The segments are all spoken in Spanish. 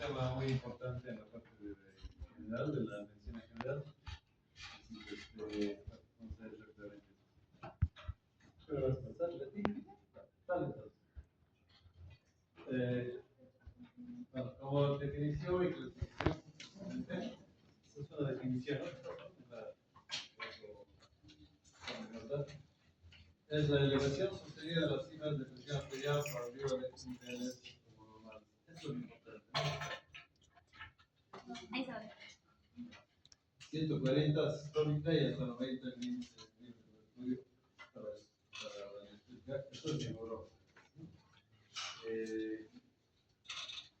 tema muy importante en la parte general, de la medicina general. Así que, vamos a ver rápidamente. Pero vas a pasar, Leti. Dale, entonces. Bueno, como definición y clasificación, esta es una definición, ¿no? Es la elevación sostenida de las cimas de presión arterial por arriba de los niveles como normal. Eso es lo importante, ¿no? Ahí se ve. 140 sistólica y hasta 90 el índice de estudio para explicar. Esto es en Europa.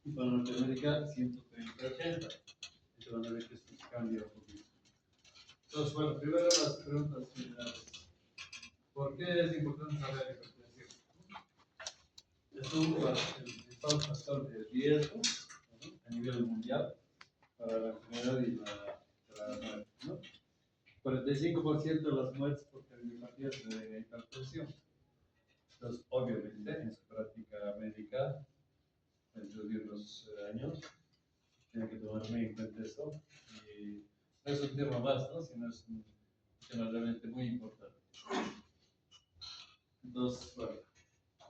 Y para Norteamérica, 130-80. Y van a ver que esto cambia un poquito. Entonces, bueno, primero las preguntas generales. ¿Por qué es importante saber la hipertensión? Es el principal factor de riesgo, ¿no?, a nivel mundial para la enfermedad y la muerte, ¿no? 45% de las muertes por cardiopatía se deben a hipertensión. Entonces, obviamente, en su práctica médica, dentro de unos años, tienen que tomar muy en cuenta esto. Y no es un tema más, ¿no?, sino es un tema realmente muy importante. Entonces, bueno,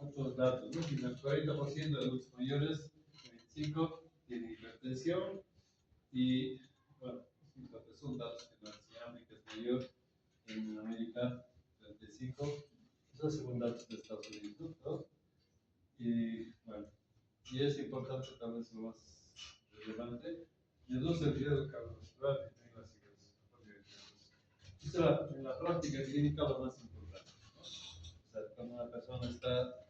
otros datos, ¿no? Si el 40% de adultos mayores de 25 tienen hipertensión y, bueno, son datos que en África es mayor, en América 35, eso según datos de Estados Unidos, ¿no? Y, bueno, y es importante, tal vez lo más relevante, reduce el riesgo cardiovascular que tenga la cirrosis. En la práctica clínica lo más importante, ¿no? O sea, cuando una persona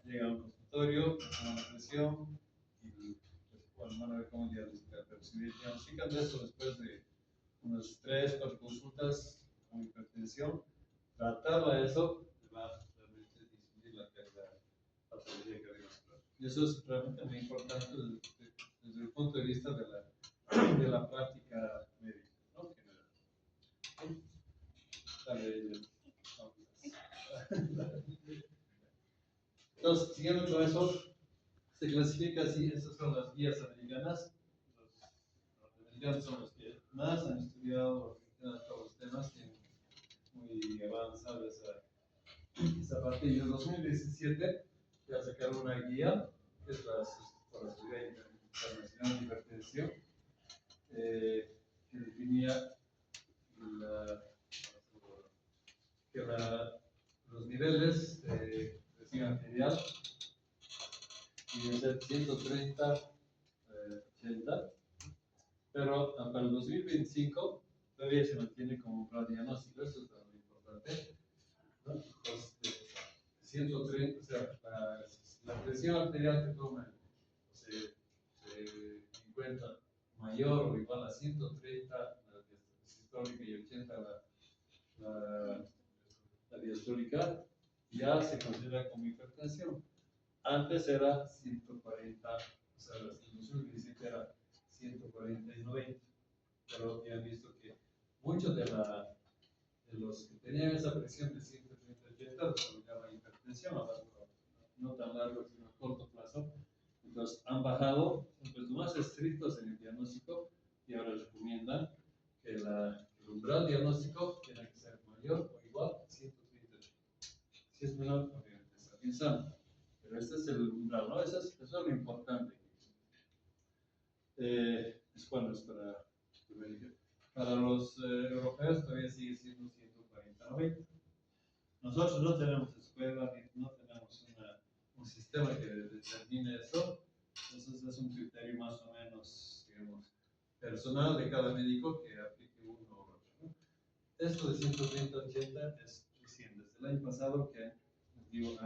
llega a un consultorio, con una presión, y pues, bueno, van a ver cómo diagnosticar, pero si diagnostican de eso después de unas 3-4 consultas con hipertensión, tratarla eso va a realmente disminuir la patología cardiovascular. Y eso es realmente muy importante desde el punto de vista de la práctica médica, ¿no?, general. Dale, entonces, siguiendo con eso, se clasifica así. Estas son las guías americanas. Los americanos son los que más han estudiado todos los temas, tienen muy avanzada esa parte. Y en 2017 ya sacaron una guía, que es la Sociedad Internacional de Hipertensión, que definía los niveles de presión arterial y de ser 130, 80, pero para el 2025 todavía se mantiene como un plan diagnóstico. Eso es muy importante, ¿no? Entonces, 130, o sea, la presión arterial que toma se encuentra mayor o igual a 130 la sistólica y 80 la diastólica, ya se considera como hipertensión. Antes era 140, o sea, en 2017 era 140 y 90, pero ya han visto que muchos de los que tenían esa presión de 130-80 desarrollaban hipertensión a largo, no tan largo, sino a corto plazo. Entonces han bajado, son pues más estrictos en el diagnóstico y ahora recomiendan que el umbral diagnóstico tiene que ser mayor o igual a 130. Si es menor, obviamente está bien sano. Pero este es el umbral, ¿no? Eso es lo importante. Es bueno, es para América. Para los europeos todavía sigue siendo 140-90. Nosotros no tenemos escuela, ni no tenemos un sistema que determine eso. Entonces es un criterio más o menos, digamos, personal de cada médico que aplique uno u otro, ¿no? Esto de 130-80 es recién, desde el año pasado que, les digo,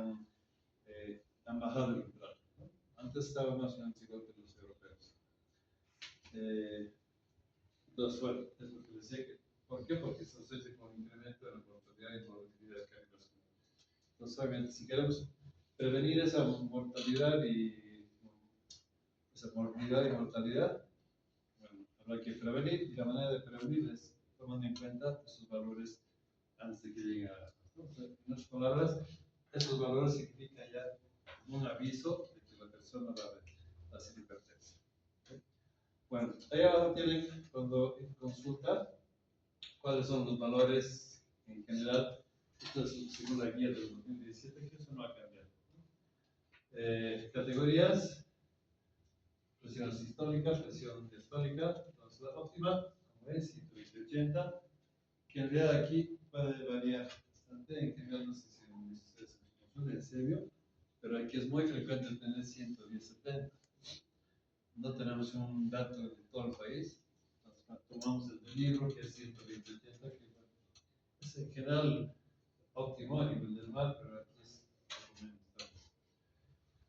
han bajado el umbral, ¿no? Antes estaba más o menos igual que los europeos. Entonces, bueno, es lo que les decía. ¿Por qué? Porque se asocia con incremento de la mortalidad y morbilidad cardiovascular. Entonces, obviamente, si queremos prevenir esa mortalidad y mortalidad, bueno, habrá que prevenir, y la manera de prevenir es tomando en cuenta esos valores antes de que lleguen a, ¿no? O sea, en otras palabras, esos valores significan ya un aviso de que la persona va a ser hipertensa. ¿Okay? Bueno, ahí abajo tienen cuando consulta cuáles son los valores en general. Esto es según la guía del 2017, que eso no ha cambiado. Categorías, presión sistólica, presión diastólica. Entonces la óptima, como es, 120-80, que en realidad aquí puede variar bastante. En general, no sé si ustedes se confunden, en serio, pero aquí es muy frecuente tener 110-70. No tenemos un dato de todo el país. Entonces, tomamos el del libro, que es 120-80, que bueno, es en general óptimo a nivel del mar, pero aquí es poco menos,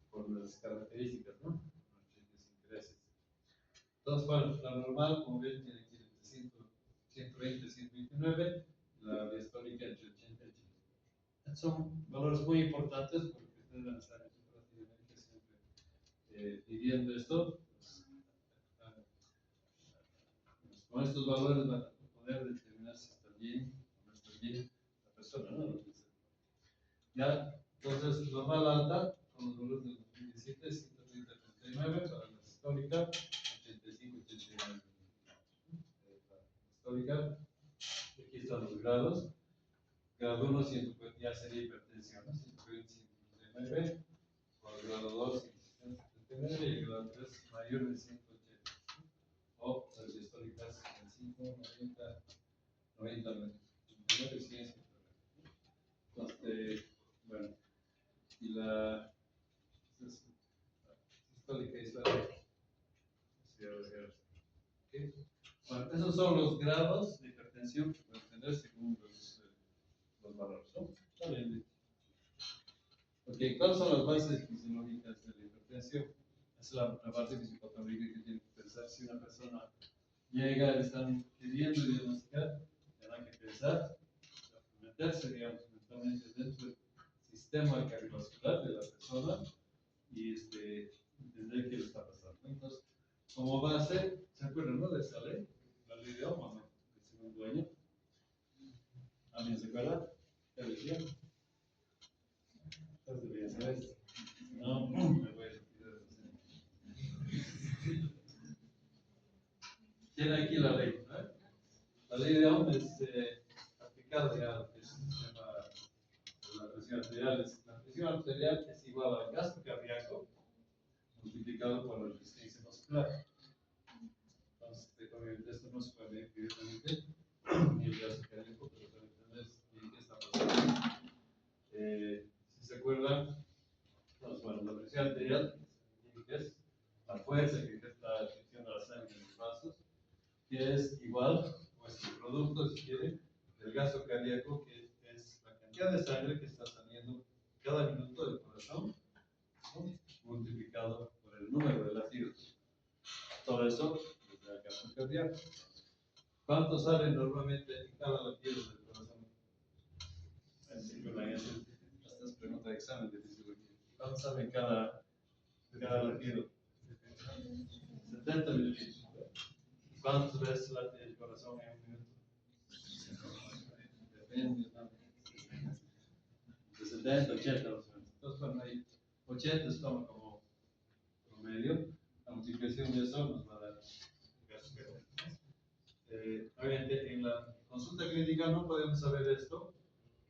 por las características, ¿no? Nuestros intereses. Entonces, bueno, la normal, como ven, tiene que ir entre 120 y 129, la diastólica entre 80 y 80. Son valores muy importantes porque ustedes van a estar prácticamente siempre pidiendo esto. Con estos valores van a poder determinar si está bien o no está bien la persona, ¿no? Ya, entonces, normal alta, con los valores del 2017, 130-39, para la histórica, 85-89. La histórica, aquí están los grados. Grado 1, ya sería hipertensión, ¿no? 120-139, por grado 2, 179, y el grado 3, mayor de 180. O las históricas, 5, 90, 90, 99, 100. Entonces, bueno, y la histórica es la. ¿Okay? Bueno, esos son los grados de hipertensión que pueden tener según los valores, ¿no? Vale. Ok, ¿cuáles son las bases fisiológicas de la hipertensión? Esa es la parte fisiopatológica que tiene que pensar. Si una persona llega, le están queriendo diagnosticar, tendrán que pensar, meterse, digamos, mentalmente dentro del sistema cardiovascular de la persona y entender qué le está pasando. Entonces, como base, ¿se acuerdan, no? De esa ley, la ley de Ohm, ¿no? El segundo año. ¿Alguien se acuerda? ¿Qué decía? Ustedes deberían saber esto. No, me voy a retirar. Tiene aquí la ley, ¿no? La ley de Ohm es aplicada ya a lo que es el sistema de la presión arterial. La presión arterial es igual al gasto cardíaco multiplicado por la resistencia muscular. Entonces, obviamente, esto no se puede medir directamente ni el gasto cardíaco, pero para entender bien qué está pasando. Si se acuerdan, pues, bueno, la presión arterial es la fuerza que ejerce la fricción de la sangre en los vasos, que es igual, o es el producto, si quieren, del gasto cardíaco, que es la cantidad de sangre que está saliendo cada minuto del corazón, ¿no? Multiplicado por el número de latidos. Todo eso es el gasto cardíaco. ¿Cuánto sale normalmente en cada latido del corazón? Estas preguntas de examen de fisiología. ¿Cuánto sale en cada latido? 70 mililitros. ¿Cuántas veces late el corazón en un minuto? Depende, ¿no? De 70, 80 más o menos. Entonces, bueno, ahí 80 estamos como promedio. La multiplicación de eso nos va a dar gasto cardíaco. Obviamente, en la consulta clínica no podemos saber esto.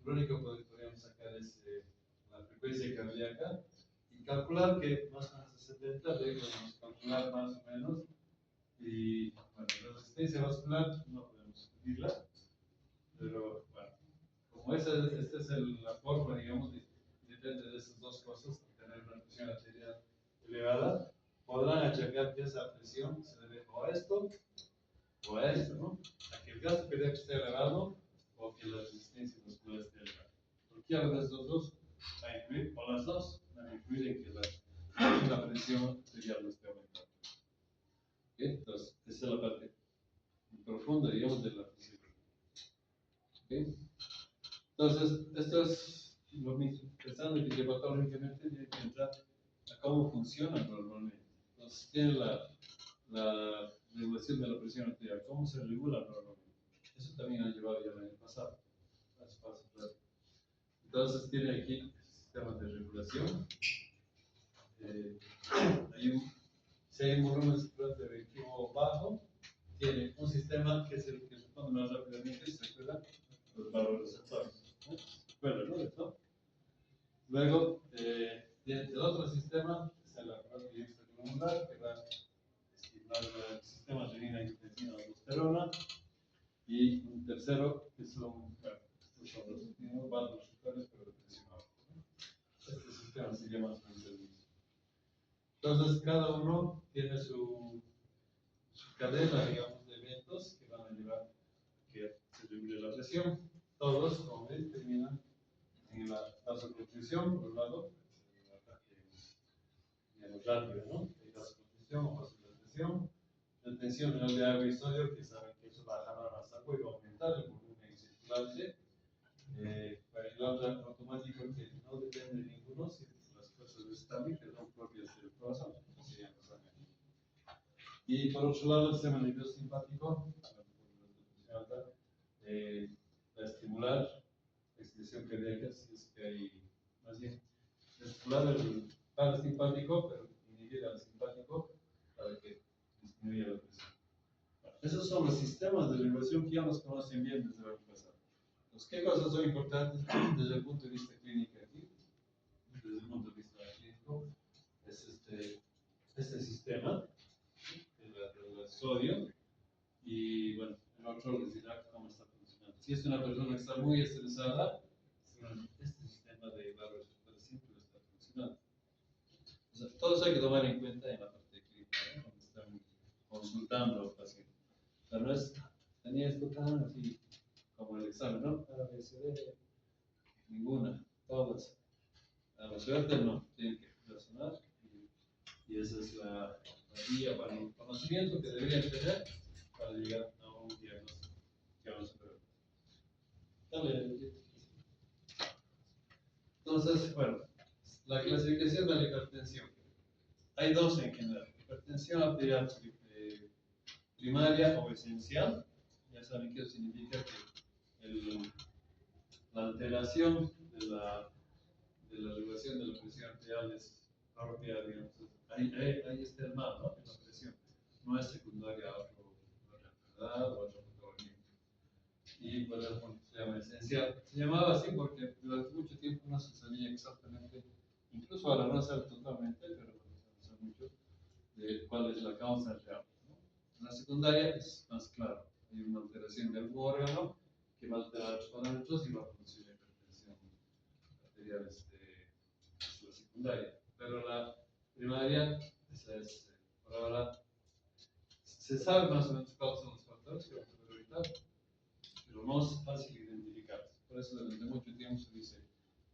Lo único que podríamos sacar es la frecuencia cardíaca y calcular que más o menos de 70 debemos calcular más o menos. Y bueno, la resistencia vascular no podemos medirla, pero bueno, como esta es la forma, digamos, depende de esas dos cosas, tener una presión arterial elevada, podrán achacar que esa presión se debe o a esto o a esto, ¿no? A que el gasto cardíaco esté elevado o que la resistencia muscular esté elevada. Cualquiera de estos dos va a influir, o las dos van a influir en que la presión arterial no esté aumentando. ¿Okay? Entonces, esa es la parte profunda, digamos, de la fisiología. ¿Okay? Entonces, esto es lo mismo. Pensando en fisiopatológicamente, tiene que entrar a cómo funciona normalmente. Entonces, tiene la regulación de la presión arterial, cómo se regula normalmente. Eso también ha llevado ya el año pasado. Entonces, tiene aquí sistemas de regulación. Si hay un volumen circulante reactivo bajo, sistema que es el que responde más rápidamente, ¿se acuerdan? Los vasoreceptores. ¿Recuerdan, no? ¿Esto? Luego, tiene el otro sistema, que es el aparato extracelular, que va a estimular el sistema renina-angiotensina-aldosterona. Y un tercero, que son, bueno, estos son los mismos vasoreceptores, pero de presión alta, ¿no? Este sistema se llama transferencia. Entonces, cada uno tiene su cadena, digamos, de eventos que van a llevar a que se regule la presión. Todos, como ven, terminan en la vasoconstricción, por un lado, digamos, rápida, ¿no? Hay vasoconstricción o vasodilatación, retención renal de agua y sodio, que saben que eso va a jalar más agua y va a aumentar el volumen circulante. El otro automático que no depende de ninguno, sino las fuerzas de Stalin, que son propias del corazón, que serían los ángeles. Y por otro lado, el sistema nervioso simpático, va a estimular la excreción cardíaca, si es que hay, más bien, estimular el parasimpático, pero inhibir al simpático para que disminuya la presión. Bueno, esos son los sistemas de regulación que ya nos conocen bien desde el año pasado. Entonces, ¿qué cosas son importantes desde el punto de vista clínico aquí? Desde el punto de vista clínico, es este sistema del sodio, y bueno, el otro les dirá cómo está funcionando. Si es una persona que está muy estresada, este sistema de vasoreceptores siempre está funcionando. O sea, todo eso hay que tomar en cuenta en la parte clínica, ¿no? Cuando están consultando a los pacientes. Tal vez tenía esto tan así como el examen, ¿no? A, B, C, D, ninguna, todas. A la suerte no, tienen que relacionar, y esa es la guía para el conocimiento que deberían tener para llegar a un diagnóstico que vamos a ver. Dale. Entonces, bueno, la clasificación de la hipertensión. Hay dos en general: hipertensión arterial primaria o esencial. Ya saben que eso significa que la alteración de la regulación de la presión arterial es propia, digamos, ahí está el mal, ¿no? En la presión. No es secundaria a otra enfermedad o otra patología. Y por eso se llama esencial. Se llamaba así porque durante mucho tiempo no se sabía exactamente, incluso ahora no se sabe totalmente, pero se sabe mucho de cuál es la causa real, ¿no? En la secundaria es más claro. Hay una alteración de algún órgano que va a alterar los parámetros y va a producir la hipertensión arterial, es la secundaria. Pero la primaria, esa es, por ahora, se sabe más o menos cuáles son los factores que vamos a ver ahorita, pero no es fácil identificar. Por eso durante mucho tiempo se dice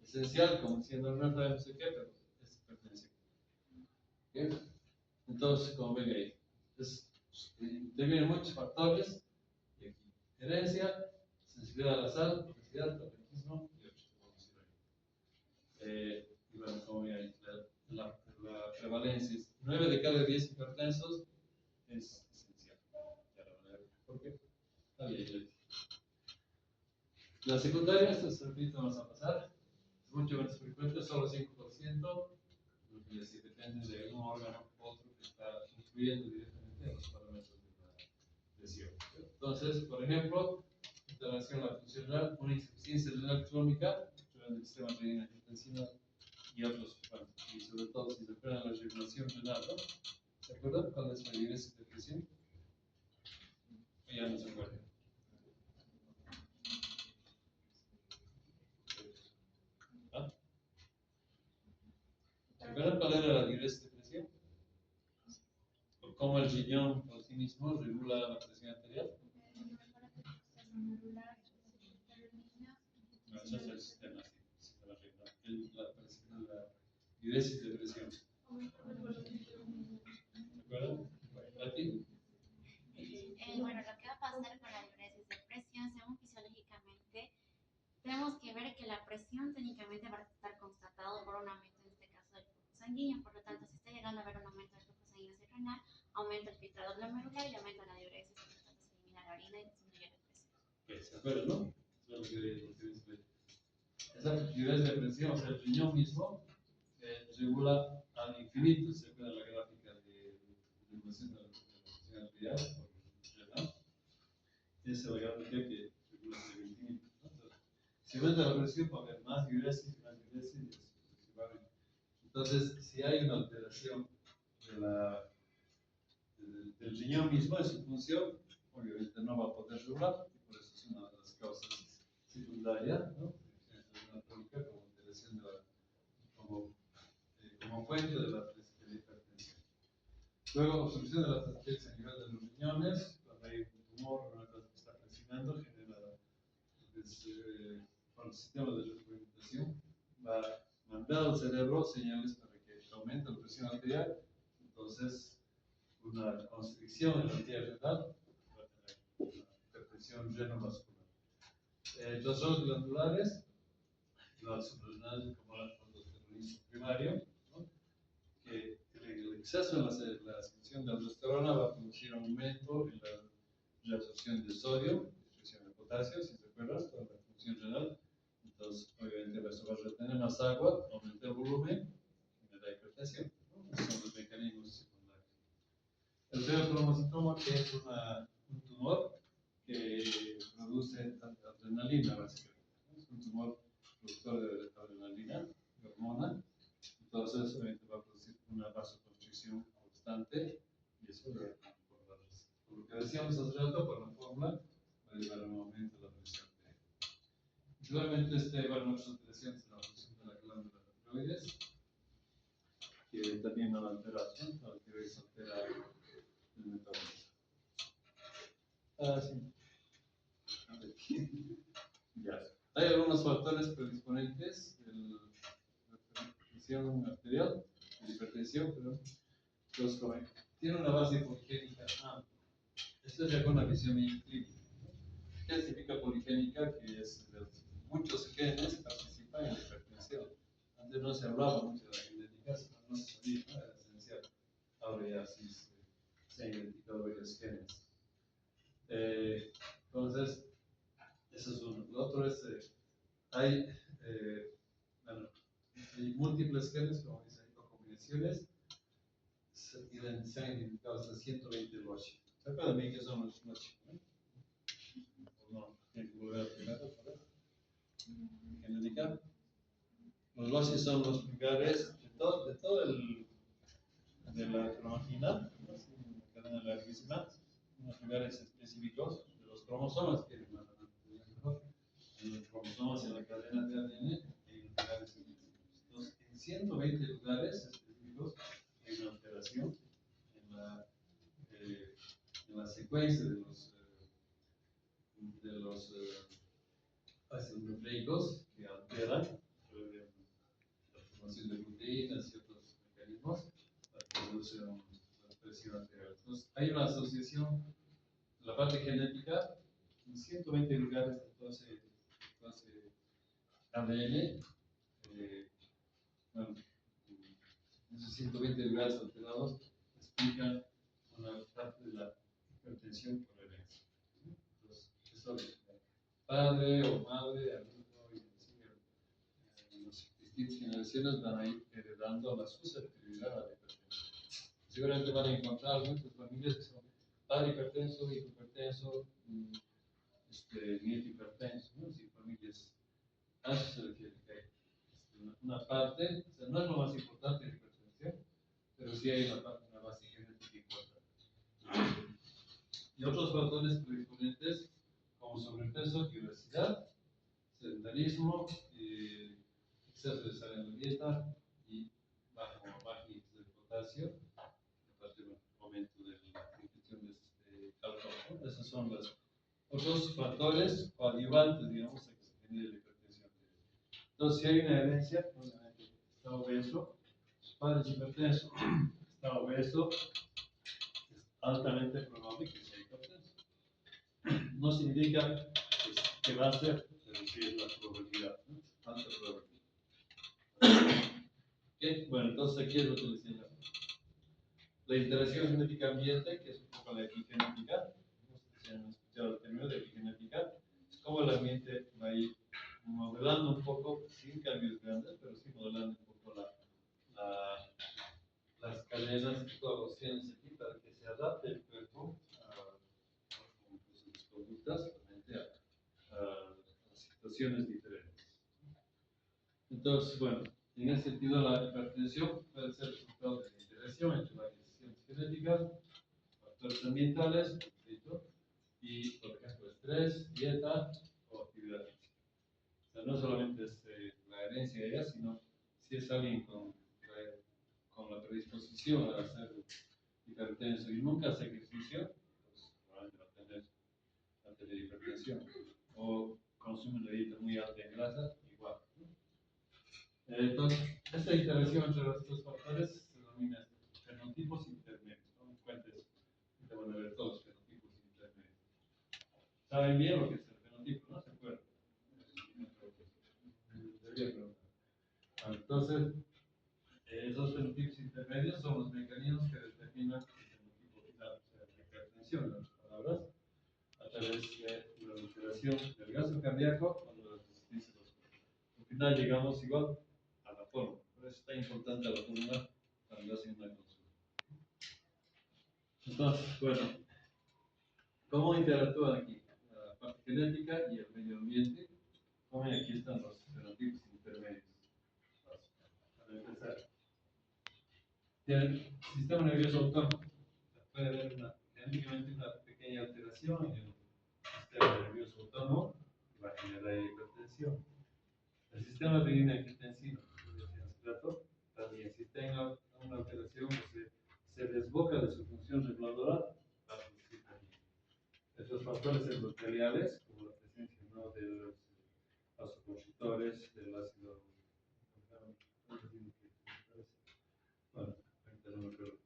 esencial, como diciendo no sabemos qué, pero es hipertensión. ¿Okay? Entonces, como ven ahí, intervienen muchos factores, y aquí, herencia, sensibilidad a la sal, obesidad, tabaquismo y otros que vamos a ver. Y bueno, como ven ahí, la prevalencia es 9 de cada 10 hipertensos es esencial. Ya lo van a ver por qué. La secundaria, esto es rapidito, vamos a pasar, es mucho menos frecuente, solo 5%, lo que les depende de un órgano u otro que está influyendo directamente en los parámetros de la presión. Entonces, por ejemplo, intervención la función renal, una insuficiencia renal crónica, el sistema renina-angiotensina y otros, bueno, y sobre todo si se acuerdan la regulación renal, ¿no? ¿Se acuerdan cuál es la diuresis de presión? Ya no se acuerdan. ¿Se acuerdan cuál era la diuresis de presión? ¿O cómo el riñón por sí mismo regula la presión arterial? No, ese es el sistema, sí, la diuresis de presión. ¿Se acuerdan? ¿Aquí? Bueno, lo que va a pasar con la diuresis de presión, según fisiológicamente, tenemos que ver que la presión técnicamente va a estar constatado por un aumento, en este caso, del flujo sanguíneo. Por lo tanto, si está llegando a haber un aumento del flujo sanguíneo renal, aumenta el filtrado glomerular y aumenta la diuresis, por lo tanto, se elimina la orina y disminuye la presión. ¿Se acuerdan, no? Esa diuresis de presión, o sea, el riñón mismo regula al infinito. ¿Se acuerdan la gráfica de regulación de la presión arterial por renal? esa va a garantía que regula ese equilibrio, ¿no? Entonces, si aumenta la presión, va a haber más diuresis, y se va a ver. Entonces, si hay una alteración del riñón mismo, de su función, obviamente no va a poder regular, y por eso es una de las causas secundarias, ¿no? Una crónica como alteración como fuente de la hipertensión. Luego, obstrucción de la plaquetas a nivel de los riñones, cuando hay un tumor, una cosa que está presionando, genera por el sistema de retroalimentación, va a mandar al cerebro señales para que aumente la presión arterial, entonces una constricción en la arteria renal va a tener una hipertensión renovascular. Los órganos glandulares, igual suprarrenal como el aldosteronismo primario, ¿no? Que el exceso en la secreción de aldosterona va a producir un aumento en la reabsorción de sodio, disminución de potasio, si se acuerdan, con la función renal. Entonces, obviamente, eso va a retener más agua, aumenta el volumen, genera hipertensión, ¿no? Esos son los mecanismos secundarios. El feocromocitoma, que es un tumor que produce adrenalina, básicamente, ¿no? Es un tumor productor de adrenalina, de hormona. Entonces, obviamente, va a producir una vasoconstricción constante, y eso, por lo que decíamos hace rato, por la fórmula, va a llevar a un aumento de la presión. Igualmente, bueno, otras alteraciones en la función de la glándula de tiroides, que también van a alterar, ¿no? La tiroides altera el metabolismo. Sí. Ya. Hay algunos factores predisponentes de la presión arterial, de la hipertensión, pero los tiene una base poligénica. Esto es ya con una visión clínica. ¿Qué significa poligénica? Que es muchos genes participan en la hipertensión. Antes no se hablaba mucho de la genética, no se sabía, ¿no? Era esencial. Ahora ya sí se han identificado varios genes. Entonces, eso es uno. Lo otro es, hay múltiples genes, como dicen, con combinaciones, se han identificado hasta 120 loci. ¿Se acuerdan bien qué son los loci? No, tienen que volver a primero, ¿sabes? Genética. Los loci son los lugares de la cromatina, una cadena larguísima, unos lugares específicos de los cromosomas que van a los cromosomas en la cadena de ADN hay lugares específicos. Entonces, en 120 lugares específicos hay una alteración en la secuencia de los ácidos nucleicos que alteran la formación de proteínas y otros mecanismos para producir una presión arterial. Entonces, hay una asociación de la parte genética en 120 lugares, entonces ADN, bueno, esos 120 lugares alterados explican una parte de la hipertensión por herencia. Entonces, eso es padre o madre, alumno y en las distintas generaciones van a ir heredando la susceptibilidad a la hipertensión. Seguramente van a encontrar muchas familias que son padre hipertenso, hijo hipertenso, nieto hipertenso, ¿no? Si familias, a eso se refiere que hay una parte, o sea, no es lo más importante de la hipertensión, pero sí hay una base genética importante. Y otros factores predisponentes como sobrepeso y obesidad, sedentarismo, exceso de sal en la dieta y bajo índice de potasio, aparte del aumento de la ingestión de alcohol, ¿no? Esos son los otros factores coadyuvantes, digamos, a que se genere la hipertensión. Entonces, si hay una herencia, obviamente está obeso, su padre es hipertenso, está obeso, es altamente probable que sea hipertenso. No significa que va a ser, pero sí es la probabilidad, ¿no? Alta probabilidad. ¿Okay? Bueno, entonces aquí es lo que les decía. La interacción genética-ambiente, que es un poco la epigenética, no sé si han escuchado el término de epigenética, es como el ambiente va a ir modelando un poco, sin cambios grandes, pero sí modelando un poco las cadenas y todos los genes aquí para que se adapte el cuerpo a sus conductas situaciones diferentes. Entonces, bueno, en ese sentido la hipertensión puede ser resultado de la interacción entre variaciones genéticas, factores ambientales, y, por ejemplo, estrés, dieta o actividad física. O sea, no solamente es la herencia de ella, sino si es alguien con la predisposición a hacer hipertenso y nunca hace ejercicio, pues probablemente va a tener hipertensión. O consume una dieta muy alta en grasa, igual. Entonces, esta interacción entre los dos factores se denomina fenotipos intermedios. ¿No? Fuentes, te van a ver todos fenotipos intermedios. ¿Saben bien lo que es el fenotipo? ¿No se acuerdan? Debería preguntar. Entonces, esos fenotipos intermedios son los mecanismos que determinan el fenotipo final, o sea, la hipertensión, en otras palabras, a través de la alteración del gasto cardíaco o de la resistencia de los cuerpos. Al final llegamos igual a la fórmula. Por eso está importante la fórmula cuando hacen una consulta. Entonces, bueno, ¿cómo interactúan aquí la parte genética y el medio ambiente? Como aquí están los fenotipos intermedios. Para empezar, tiene el sistema nervioso autónomo. Puede haber genéticamente una pequeña alteración en el sistema nervioso autónomo y va a generar hipertensión. El sistema renina-angiotensina, también si tenga una alteración que se desboca de su función reguladora, va a producir también. Estos factores endoteliales, como la presencia ¿no? de los vasoconstrictores, del ácido, bueno, ahorita no me acuerdo.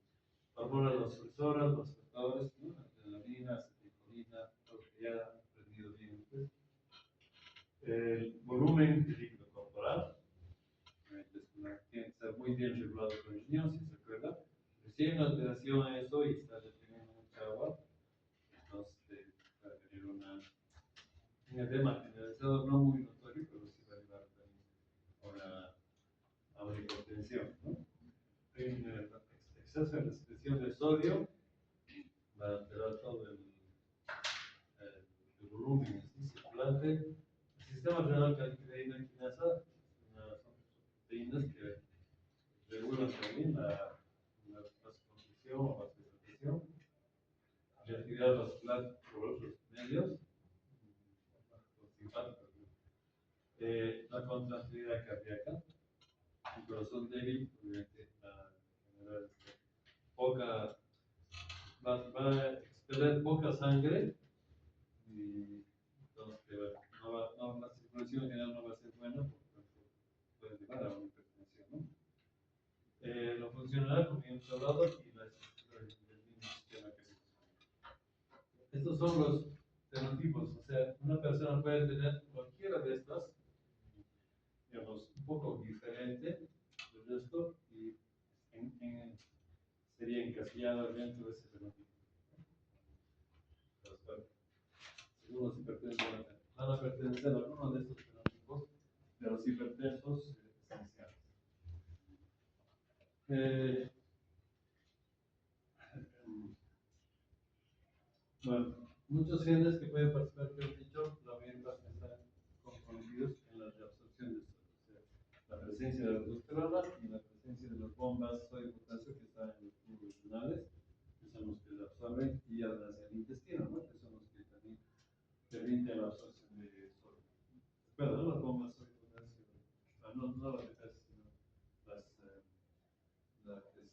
Hormonas vasopresoras, los factores, ¿no? Adrenalina, acetilcolina, todo que ya han aprendido bien. El volumen de líquido corporal, tiene que estar muy bien regulado por el riñón, si se acuerda. Si hay una alteración en eso y está reteniendo mucha agua, entonces va a tener un edema generalizado no muy notorio, pero sí va a llevar a una hipertensión. ¿No? Hay un exceso en la excreción de sodio, va a alterar todo el volumen circulante. El sistema renal calicreína quinasa son proteínas que regulan también la vasoconstricción o vasodilatación, la actividad vascular por otros medios, la contractilidad cardíaca, el corazón débil, obviamente va a generar poca, va a expeler poca sangre y entonces la circulación general no va a ser buena, por lo tanto puede llevar a una hipertensión. ¿No? Lo funcional, como ya hemos hablado, y la estructura del mismo sistema que se usa. Estos son los fenotipos, o sea, una persona puede tener cualquiera de estas, digamos, un poco diferente del resto y sería encasillada dentro de ese fenotipo. Entonces, bueno, según los hipertensos van a pertenecer a alguno de estos fenotipos de los hipertensos esenciales. Bueno, muchos genes que pueden participar, que he dicho, la mayor parte están comprometidos en la reabsorción de sodio. O sea, la presencia de la aldosterona y la presencia de las bombas sodio-potasio que están en los tubos renales, que son los que la absorben, y hacia el intestino, ¿no? Que son los que también permiten la absorción de sodio. Perdón, las bombas sodio-potasio, no las de peso, sino las que es la de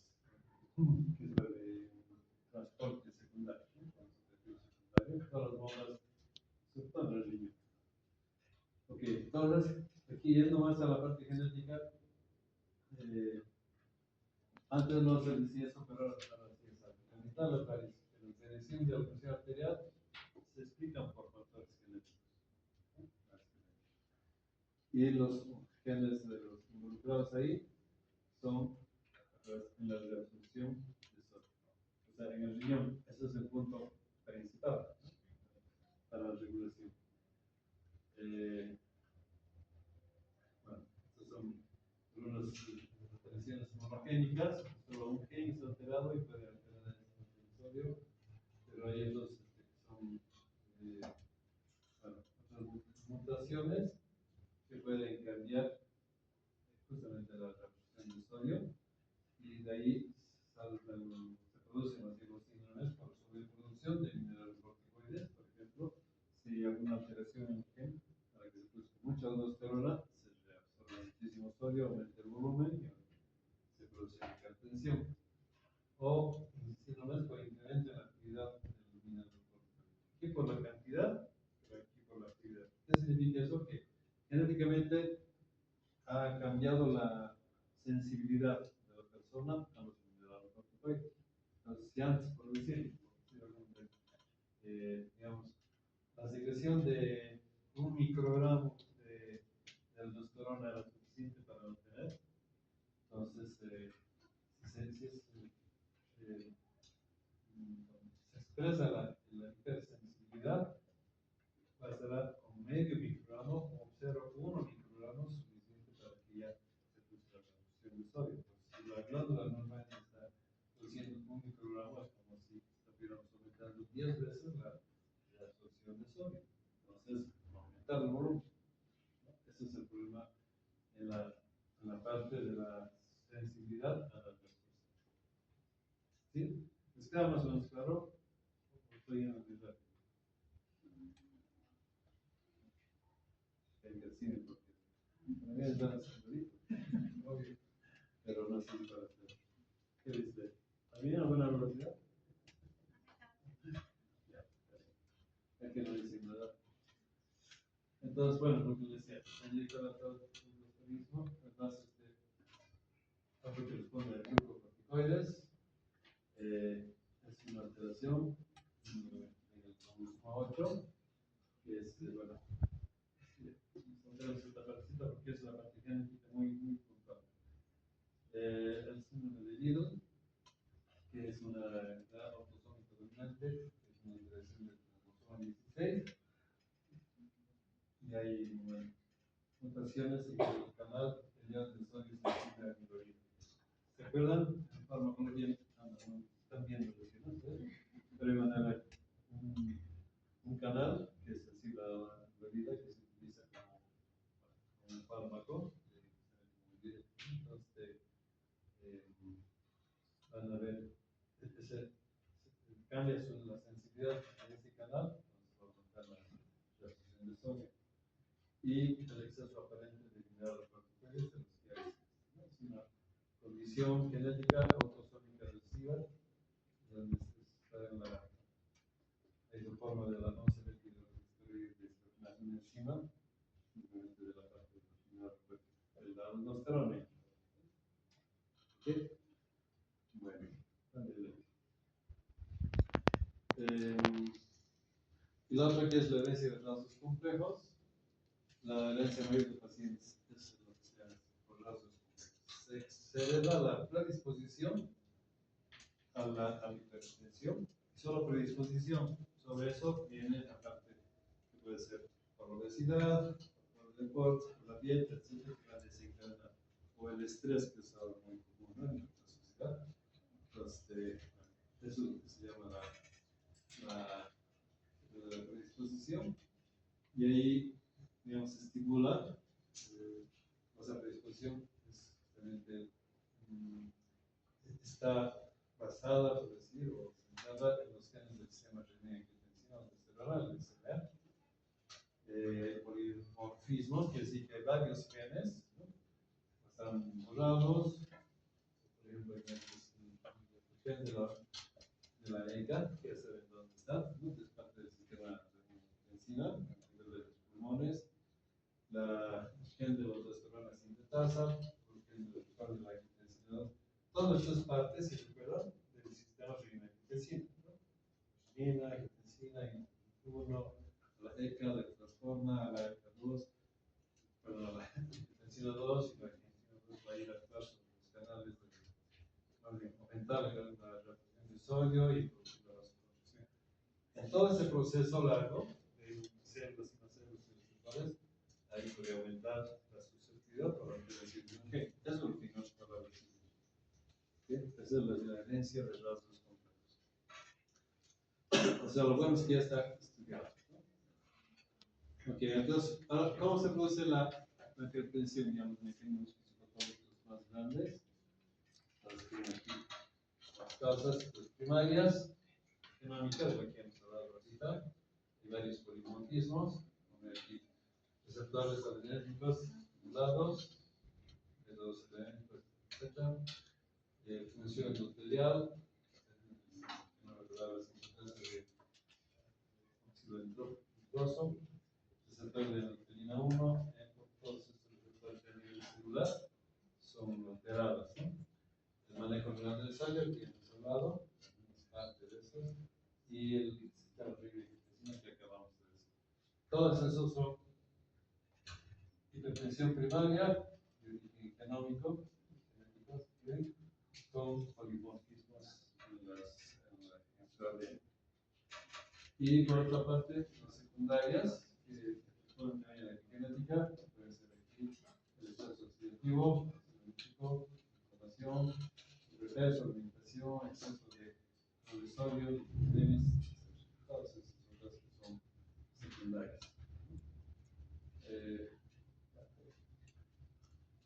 transporte secundario, ¿no? Todas las bombas surtan el riñón. Ok, entonces, aquí yendo más a la parte genética, antes no se decía eso, pero ahora sí es algo. La mitad de las variaciones de la presión arterial se explican por factores genéticos. ¿No? Y los genes de los involucrados ahí son en la reabsorción de sodio. O sea, en el riñón, ese es el punto principal, ¿no? Para la regulación. Bueno, estas son algunas alteraciones monogénicas, solo un gen es alterado y puede alterar el sodio, pero hay otros que son bueno, otras mutaciones sodio, y de ahí se producen así los síndromes por sobreproducción de mineralocorticoides. Por ejemplo, si hay alguna alteración en el gen, para que se produzca mucha aldosterona, se reabsorbe muchísimo sodio, aumenta el volumen y se produce hipertensión. O síndromes por incremento en la actividad del mineralocorticoide. Aquí por la cantidad, pero aquí por la actividad. ¿Qué significa eso? Que genéticamente ha cambiado la sensibilidad de la persona a los mineralocorticoides. Entonces, si antes, por decir digamos, la secreción de 1 microgramo de aldosterona era suficiente para obtener, entonces, eh, se expresa la hipersensibilidad, pasará con medio microgramo o 0,1 microgramos suficiente para que ya se produzca la reducción de sodio. Entonces, si la glándula normalmente está produciendo 1 microgramo, es como si estuviéramos aumentando 10 veces la absorción de sodio. Entonces, aumentar el volumen. Ese es el problema en la parte de la sensibilidad a la respuesta. ¿Sí? ¿Les queda más o menos claro? Estoy yendo muy rápido. El del cine, porque también es tan sencillito, obvio, pero no sirve para hacer. ¿Qué dice? ¿También a buena velocidad? Ya, es que no dice nada. Entonces, bueno, lo que les decía, se dedica a todo el mismo, además, algo que responde a glucocorticoides, es una alteración en el cromosoma 8, que es, bueno, esta partecita porque es la parte genética muy puntual. El síndrome de Liddle, que es una edad autosómica dominante, que es una alteración del cromosoma 16, y hay mutaciones en el canal ion de sodio sensible a hemoglobina. ¿Se acuerdan? En farmacología están viendo lesiones, pero iban a ver un canal que es sensible a la hemoglobina que se utiliza como un fármaco. Entonces, van a ver, cambia la sensibilidad en ese canal, entonces va a aumentar la absorción de sodio. Y el exceso aparente de mineralocorticoides en los que hay. Es una condición genética autosómica recesiva, donde se está en la isoforma de la no selectiva de la enzima, simplemente de la parte de la aldosterona. ¿Ok? Bueno, y la otra que es la herencia de rasgos complejos. La herencia mayor de pacientes es lo que se llama por rasgos complejos. Se hereda la predisposición a la hipertensión, y solo predisposición. Sobre eso viene la parte que puede ser por la obesidad, por el deporte, por la dieta, etcétera, que va a desencadenar, o el estrés, que es algo muy común, ¿no?, en nuestra sociedad. Entonces, eso es lo que se llama la predisposición, y ahí, digamos, se estimula, o sea, predisposición es justamente, está basada, por decir, o centrada en los genes del sistema renina-angiotensina aldosterona, el SMA. Polimorfismos, quiere decir que hay varios genes, ¿no?, están borrados. Por ejemplo, el gen de la EGA, que ya saben dónde está, ¿no?, es parte del sistema renina-angiotensina, a nivel de los pulmones. La gen de la aldosterona sintetasa, el gen de la angiotensina. Todas estas partes se recuerdan del sistema renina-angiotensina, ¿no? Renina, angiotensina, angiotensina, la ECA, la transforma, la ECA2, perdón, la angiotensina 2 y la angiotensina 2 va a ir a actuar sobre los canales de aumentar la reabsorción de sodio y producir la vasoconstricción. En todo ese proceso largo de células y no células principales, ahí puede aumentar la susceptibilidad por la alteración de un gen. Eso es lo que nos acaba de decir. Esa es la herencia de rasgos complejos. O sea, lo bueno es que ya está estudiado, ¿no? Ok, entonces, ¿cómo se produce la hipertensión? Digamos, mecanismos fisiopatológicos más grandes. las tienen aquí. Las causas primarias, genómicas, de aquí hemos hablado ahorita, y varios polimorfismos, donde aquí receptores adrenérgicos modulados, de los elementos, etc. Función endotelial, no recordar las importancias de óxido nitroso, receptor de endotelina 1, todos estos receptores a nivel celular son alterados, ¿no? El manejo renal del sangre, que hemos hablado, es parte de eso, y el sistema de que acabamos de decir. Todos esos son hipertensión primaria, de origen genómico, genéticos, con polimorfismos en su ADN. Y por otra parte, las secundarias, que pueden tener la genética, puede ser aquí el estrés oxidativo, genético, inflamación, reverso, alimentación, exceso de sodio, diabetes, todas esas cosas que son secundarias.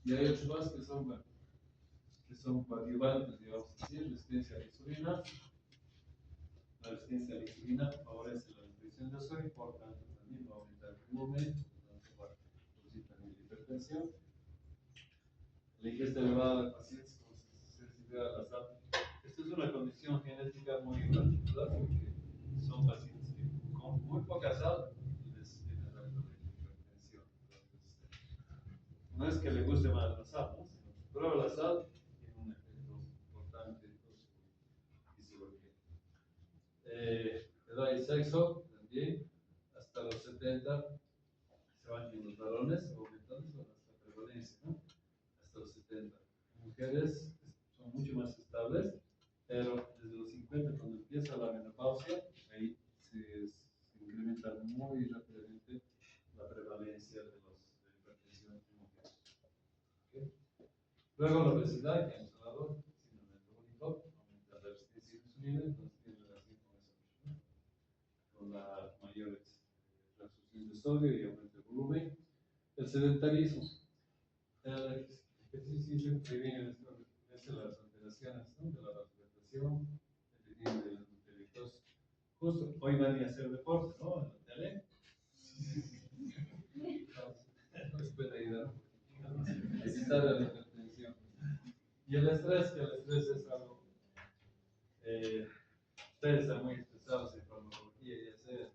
Y hay otros más que son coadyuvantes, digamos así, resistencia a la insulina. La resistencia a la insulina favorece la nutrición de sodio, por tanto también va a aumentar el volumen, por tanto va a producir también hipertensión. La ingesta elevada de pacientes con sensibilidad a la sal. Esta es una condición genética muy particular porque son pacientes que con muy poca sal les viene dando de hipertensión. Entonces, no es que le guste más la sal, ¿no? Sino que prueba la sal tiene un efecto importante en su fisiología. Edad y sexo también, hasta los 70 se van en los varones, aumentando hasta la prevalencia, ¿no? Hasta los 70. Mujeres son mucho más estables, pero desde los 50, cuando empieza la menopausia, ahí se incrementa muy rápidamente la prevalencia de hipertensión en mujeres. ¿Okay? Luego la obesidad, que hemos hablado, síndrome metabólico, aumenta la resistencia a la insulina, entonces tiene relación con eso, ¿no? Con la mayor reabsorción de sodio y aumento de volumen. El sedentarismo. El ejercicio previene las alteraciones, ¿no? De la vascularización, el declive del glucósido. Justo hoy van a hacer deporte, ¿no? En la tele. Nos puede ayudar a evitar la hipertensión. Y el estrés, que el estrés es algo. Ustedes están muy estresados en farmacología y hacer.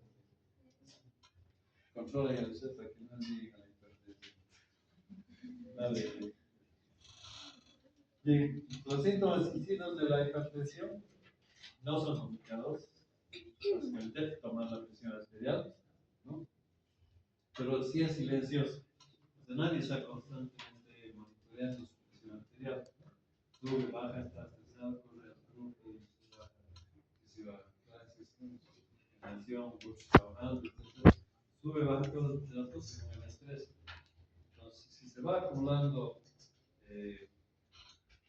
Controlen el estrés para que no lleguen a la hipertensión. Dale. Bien, los síntomas y signos de la hipertensión no son complicados. Básicamente, tomar la presión arterial, ¿no? Pero sí es silencioso. O sea, nadie está constantemente monitoreando su presión arterial, ¿no? Sube, baja, está estresado, corre al grupo, y se baja, gracias, tensión, trabajando, etc. Sube, baja todos los datos según el estrés. Entonces, si se va acumulando,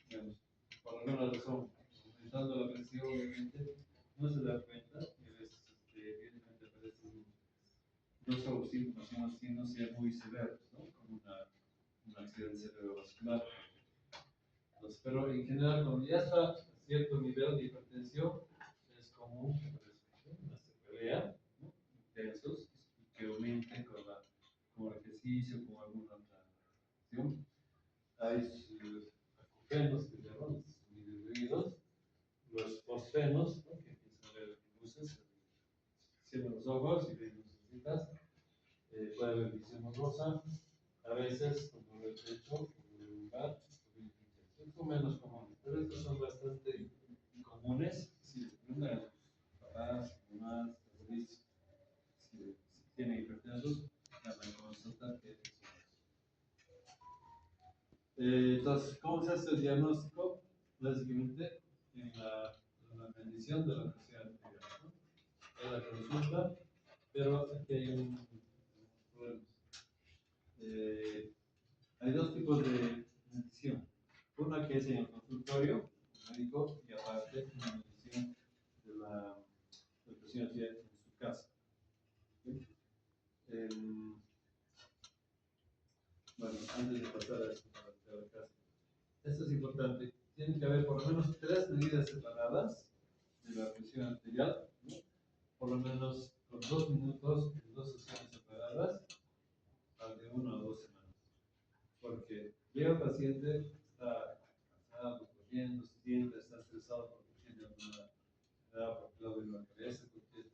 digamos, por alguna razón, aumentando la presión, obviamente, no se da cuenta y a veces evidentemente aparecen no solo síntomas, sino signos ya muy severos, ¿no? Como un accidente cerebrovascular. Entonces, pero en general, cuando ya está a cierto nivel de hipertensión, es común que aparezca una sequela, ¿no? Intensos, que aumenten con el ejercicio, con alguna otra acción. Hay acufenos, que se llaman, disminuidos, los fosfenos, ¿no? Que empiezan a ver luces, cierran los ojos y ven lucecitas, puede haber visión borrosa, a veces con dolor de pecho, con dolor lumbar, son menos comunes, pero estos son bastante comunes. Si una papás, mamás, abuelitos, si tienen hipertensos, la consulta que entonces, ¿cómo se hace el diagnóstico? Básicamente, en la medición de la presión arterial, ¿no? En la consulta, pero aquí hay un problema. Hay dos tipos de medición. Una que es en el consultorio médico y aparte una medición de la presión arterial en su casa. ¿Sí? Bueno, antes de pasar a la casa. Esto es importante. tiene que haber por lo menos 3 medidas separadas de la presión arterial, ¿no? Por lo menos con 2 minutos en 2 sesiones separadas, de 1 a 2 semanas. Porque llega el paciente, está cansado, corriendo, se siente, está estresado porque tiene alguna enfermedad, porque le duele la cabeza, porque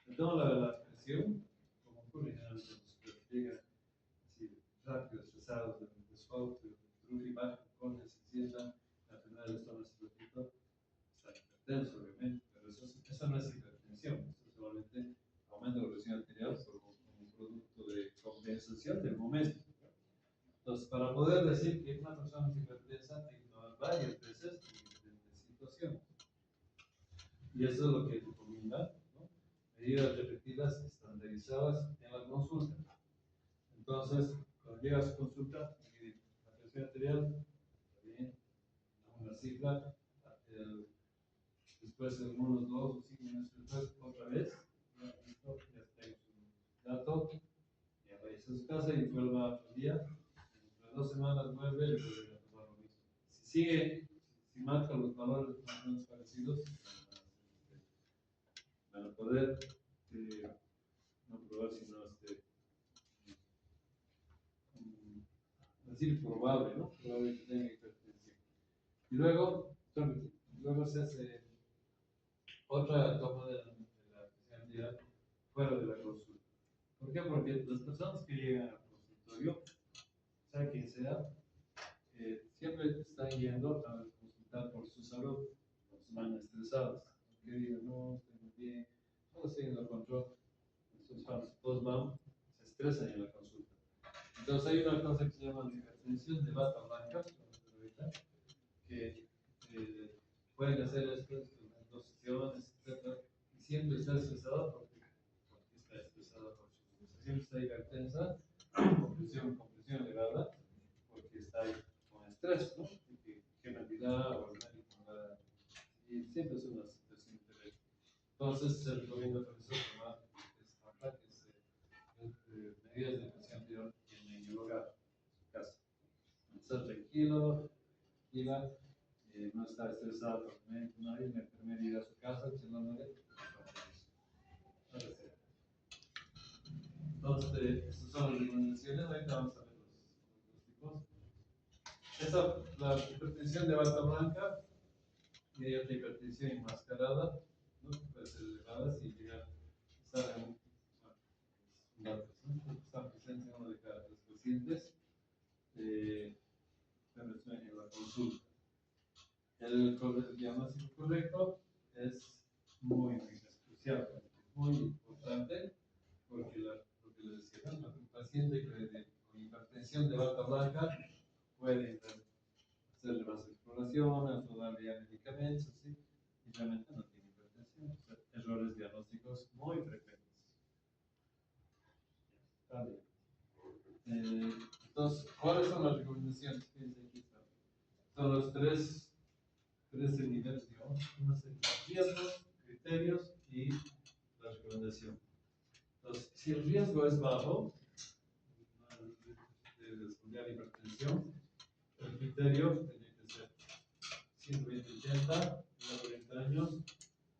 le toma la presión, como ocurre generalmente los que llegan así rápido, estresados, de su auto, y baja, corre, se sientan, al final el estómago se repite, está hipertenso, obviamente, pero eso no es hipertensión, eso es solamente aumento de la presión arterial como producto de compensación del momento. Entonces, para poder decir que una persona es hipertensa, hay que tomar varias veces en diferentes situaciones. Y eso es lo que recomienda, ¿no? Medidas repetidas estandarizadas en la consulta. Entonces, cuando llega a su consulta, mide la presión arterial, está bien, una cifra, después de unos 2 o 5 minutos después, otra vez, ya listo, ya tengo su dato, ya va a su casa y vuelva otro día, dentro de 2 semanas vuelve y vuelve a tomar lo mismo. Si sigue, si marca los valores más o menos parecidos, van a poder no probar, sino decir probable, ¿no? Probable que tenga hipertensión. Y luego se hace otra toma de la presión arterial fuera de la consulta. ¿Por qué? Porque las personas que llegan al consultorio, sea quien sea, siempre están yendo a consultar por su salud, cuando se van estresados. Que digan, no, estoy muy bien, todo estoy en el control. Entonces, cuando todos van, se estresan en la consulta. Entonces, hay una cosa que se llama hipertensión de bata blanca, que pueden hacer esto en 2 sesiones, etc. Y siempre está estresado porque está estresado por su cosa. Siempre está hipertensa, compresión elevada, porque está ahí con estrés, ¿no? Que cantidad o el médico, y siempre es una situación diferente. Entonces, se recomienda por eso tomar ataques, medidas de presión arterial en el hogar, en su casa. Estar tranquilo, tranquila, no estar estresado por nadie, la enfermera ir a su casa, charlándole. Entonces, estas son las recomendaciones. Ahorita vamos a ver los tipos. La hipertensión de bata blanca y hay otra hipertensión enmascarada, ¿no? Puede ser elevada si llega a estar en datos, ¿no? Están presentes en uno de cada 3 pacientes, pero eso en la consulta. El diagnóstico correcto es muy crucial, muy importante, porque lo que les decía, ¿no? Un paciente con hipertensión de bata blanca puede hacerle más exploraciones o darle ya medicamentos, ¿sí? Y realmente no tiene hipertensión. O sea, errores diagnósticos muy frecuentes. Está bien. Entonces, ¿cuáles son las recomendaciones? Fíjense, aquí están. Son los tres niveles, digamos, una serie de riesgos, criterios y la recomendación. Entonces, si el riesgo es bajo, de desarrollar hipertensión, el criterio tiene que ser 120-80, 40 años.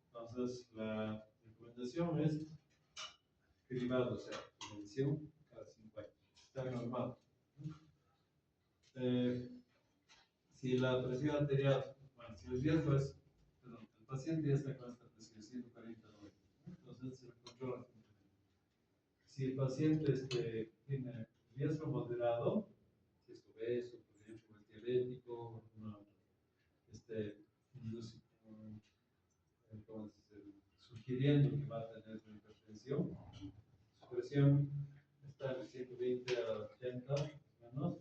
Entonces, la recomendación es cribado, o sea, prevención cada 5 años. Está normal. Si la presión arterial, bueno, si el riesgo es, perdón, el paciente ya está con esta presión 140-90, entonces se controla. Si el paciente tiene riesgo moderado, si es obeso, por ejemplo, es diabético, sugiriendo que va a tener una hipertensión, su presión está de 120 a 80 menos,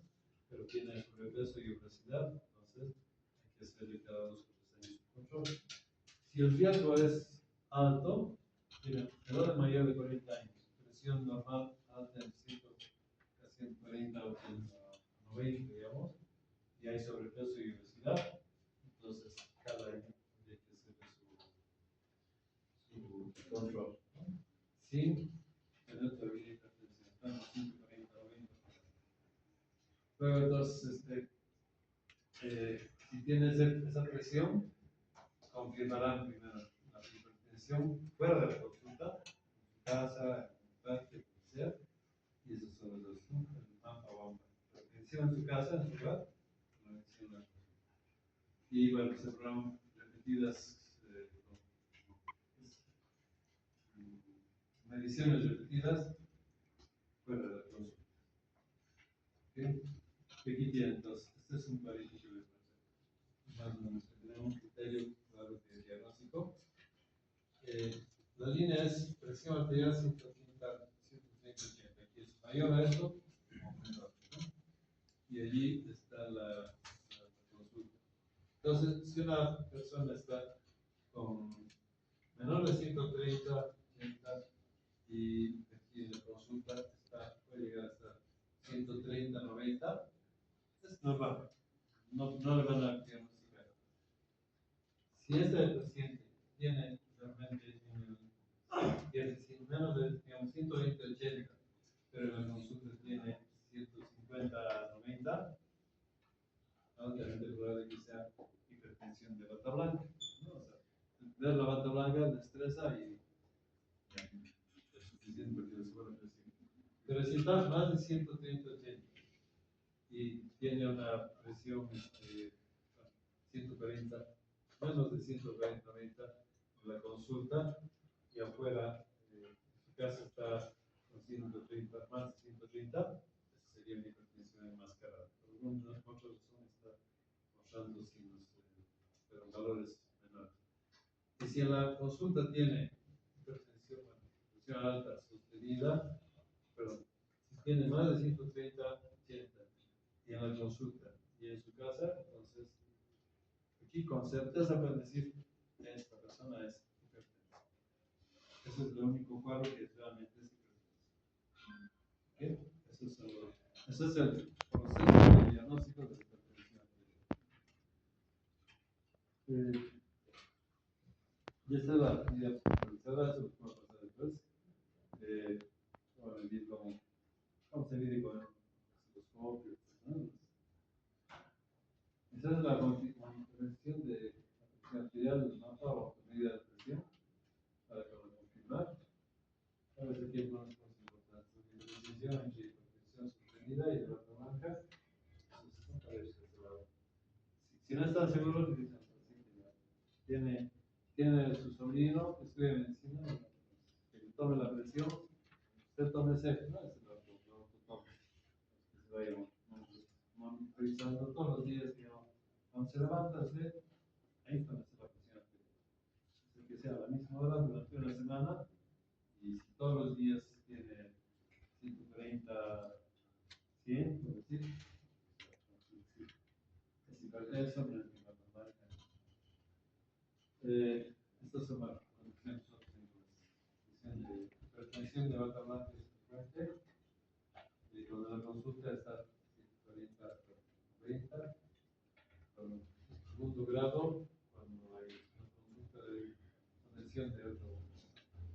pero tiene sobrepeso y obesidad, entonces hay que hacerle cada 2 o 3 años su control. Si el riesgo es alto, tiene edad mayor de 40 años, presión normal alta en 140 o 90, digamos, y hay sobrepeso y obesidad, entonces cada año hay que hacerle su control, ¿no? Sin tener todavía hipertensión, estamos 140 o 90. Luego, entonces, si tiene esa presión, confirmarán primero la hipertensión fuera de la consulta, en casa, en el parque, donde sea, y esos son los dos, ¿no? El mapa bomba. Hipertensión en su casa, en su hogar, y bueno, se programan repetidas mediciones repetidas fuera de la consulta. ¿Okay? Aquí tienen entonces, este es un cuadrito que les voy a hacer. Más o menos, tenemos un criterio claro de diagnóstico. La línea es presión arterial 130, 130, 80. Aquí es mayor a esto o menor, ¿no? Y allí está la consulta. Entonces, si una persona está con menor de 130, 80 y aquí en la consulta puede llegar hasta 130, 90, es normal. No le van a diagnosticar. Si este paciente tiene realmente menos de 120, 80, pero en la consulta tiene 150, 90, altamente probable que sea hipertensión de bata blanca, ¿no? O sea, ver la bata blanca le estresa y es suficiente porque le sube la presión. Pero si estás más de 130, 80 y tiene una presión 140, menos de 140, 90 en la consulta y afuera, su casa está con 130, más de 130, eso sería una hipertensión enmascarada. Por alguna otra razón está mostrando signos, pero valores menores. Y si en la consulta tiene hipertensión, presión alta sostenida, perdón, si tiene más de 130, 80 y en la consulta y en su casa, entonces aquí con certeza pueden decir esta persona es hipertensa. Ese es el único cuadro que realmente es hipertensa. ¿Okay? Ese es el proceso de diagnóstico de hipertensión. Y esta es la diapositiva, eso lo puedo pasar después. Vamos a medir con el osciloscopio, ¿no? Esa es la monitorización de la presión arterial del mapa bajo medida de presión para confirmar. A veces aquí hay algunas cosas importantes. La diferenciación entre hipertensión sostenida y de bata blanca. Si no están seguros, dicen tiene su sobrino que estudia medicina, que tome la presión, usted tome ese, no es el otro tome, que se vaya monitorizando todos los días, que cuando se levanta, ahí tómese la presión arterial. Que sea a la misma hora durante una semana, y si todos los días tiene 130, 100, por decir, es hipertenso, no es hipertensión. Estas son las condiciones de hipertensión de bata blanca es frecuente. Y cuando la consulta está 140, 90, con segundo grado, cuando hay una consulta de conexión de otro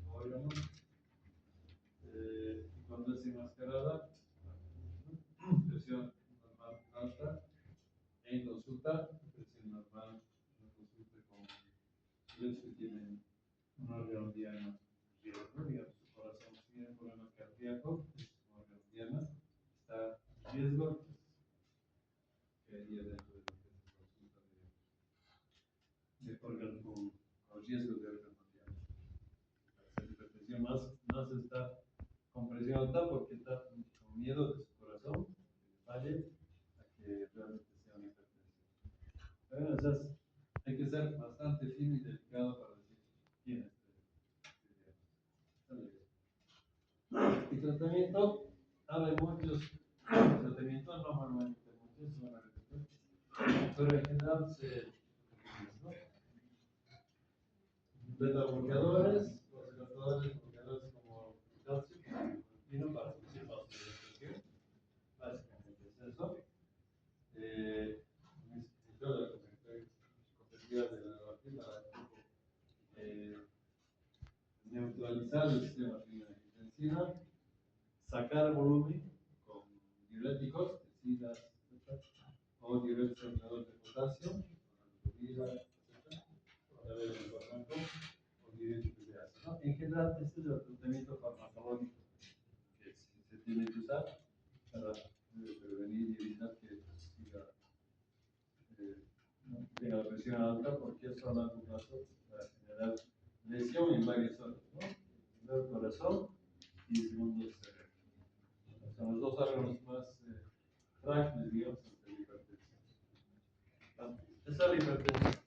órgano, y cuando es enmascarada, presión normal alta, en consulta, presión normal, en consulta con ellos que tienen un órgano diana, digamos, su corazón tiene un problema cardíaco, es un órgano diana, está en riesgo, que iría dentro de lo que es consulta de órgano con riesgo de órgano diana. La hipertensión más está con presión alta porque está con miedo de su corazón, que falle, a que realmente sea una hipertensión. Bueno, entonces hay que ser bastante fino y delicado para decir quién es y tratamiento, hay muchos tratamientos, normalmente muchos son a repetir, pero en general se beta bloqueadores, los bloqueadores como calcio, como para reducir la oxidación, básicamente es eso. Competitividad de la vacuna, neutralizar el sistema angiotensina, sacar volumen con diuréticos, o diuréticos de potasio, para ver el fármaco o que se hace, ¿no? En general, este es el tratamiento farmacológico que se tiene que usar para prevenir y evitar que siga, no tenga la presión alta, porque eso a largo plazo va a generar lesión en varias zonas, ¿no? Primero el corazón y segundo el cerebro. Son los dos órganos más frágiles, digamos, ante la hipertensión. Esa es la hipertensión.